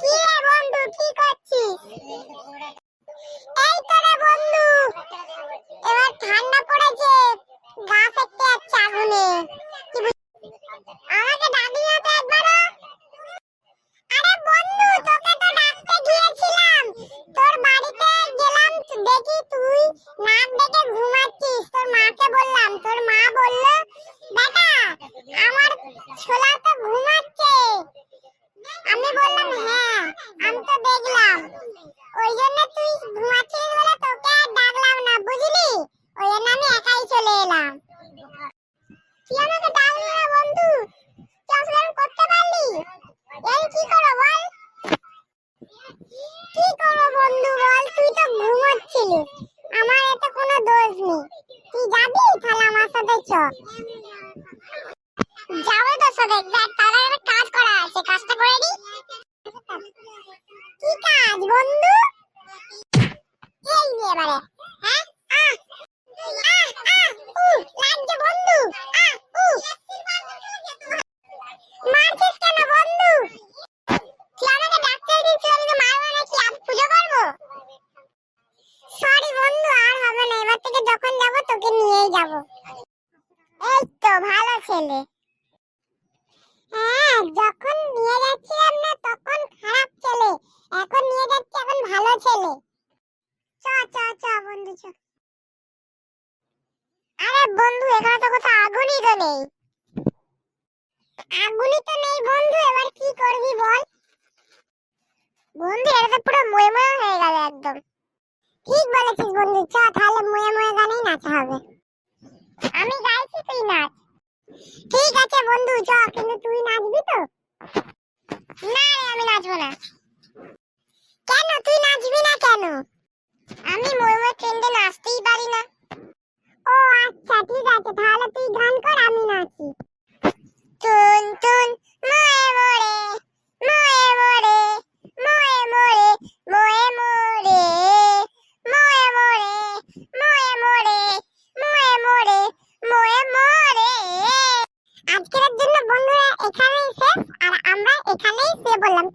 কি রে বন্ধু, কি করছিস? এই তো রে বন্ধু, এবার ঠান্ডা পড়েছে, গা ফেটে যাচ্ছে আগুনে। আমাকে ডাকলি না তো একবারও? আরে বন্ধু, তোকে তো ডাকতে গিয়েছিলাম, তোর বাড়িতে গেলাম, দেখি তুই নাক ডেকে ঘুমাচ্ছিস। তোর মাকে বললাম, তোর মা বলল, বেটা আমার ছোলা তো ঘুমাচ্ছে। আমি বললাম হ্যাঁ, আমি তো দেখলাম। ওই জন্য তুই ঘুমাচ্ছিস বলে তোকে আর ডাকলাম না, বুঝলি? ওই জন্য আমি একাই চলে এলাম। তুই আমাকে ডাকলি না বন্ধু, তুই অংশগ্রহণ করতে পারলি? এই কি করো বল? কি করবো বন্ধু বল, তুই তো ঘুমোচ্ছিলিস, আমার এতে কোনো দোষ নেই। তুই যাবি তাহলে আমার সাথে চ। যাবো তোর সাথে, দেখ তাহলে একটা কাজ করা আছে, কাজটা করে নি। কি কাজ বন্ধু? এই নে এবারে। হ্যাঁ লাগছে বন্ধু। মারছিস কেন বন্ধু? তুই আমাকে ডাকতে দিয়েছিস, আমি তো মারবো নাকি? আজ পুজো করবো? সরি বন্ধু, আর হবে না, এবার থেকে যখন যাবো তোকে নিয়েই যাবো। এই তো ভালো ছেলে। হ্যাঁ, যখন নিয়ে যাচ্ছিলাম না তখন খারাপ ছেলে, এখন নিয়ে যাচ্ছি এখন ভালো ছেলে। চ চ চ বন্ধু চ। আরে বন্ধু, এখানে তো কোথাও আগুনই তো নেই। আগুনই তো নেই বন্ধু, এবার কি করবি বল? বন্ধু এটা তো পুরো ময়ে ময়ে হয়ে গেল একদম। ঠিক বলেছিস বন্ধু, চ তাহলে ময়ে ময়ে গানেই নাচা হবে। আমি গাইছি, তুই নাচ। ঠিক আছে বন্ধু চ, কিন্তু তুই নাচবি তো? না রে, আমি নাচবো না। কেন তুই নাচবি না কেন? আমি ময়ে ময়ে ট্রেন্ডে নাচতেই পারি না। ও আচ্ছা ঠিক আছে, তাহলে তুই গান কর, আমি নাচি। টুন টুন ময়ে মোরে, ময়ে মোরে, ময়ে মোরে, ময়ে মোরে, ময়ে মোরে, ময়ে মোরে, ময়ে মোরে, ময়ে মোরে। আজকের জন্য বন্ধুরা এখানেই শেষ, আর আমরা এখানেই শুয়ে পড়লাম।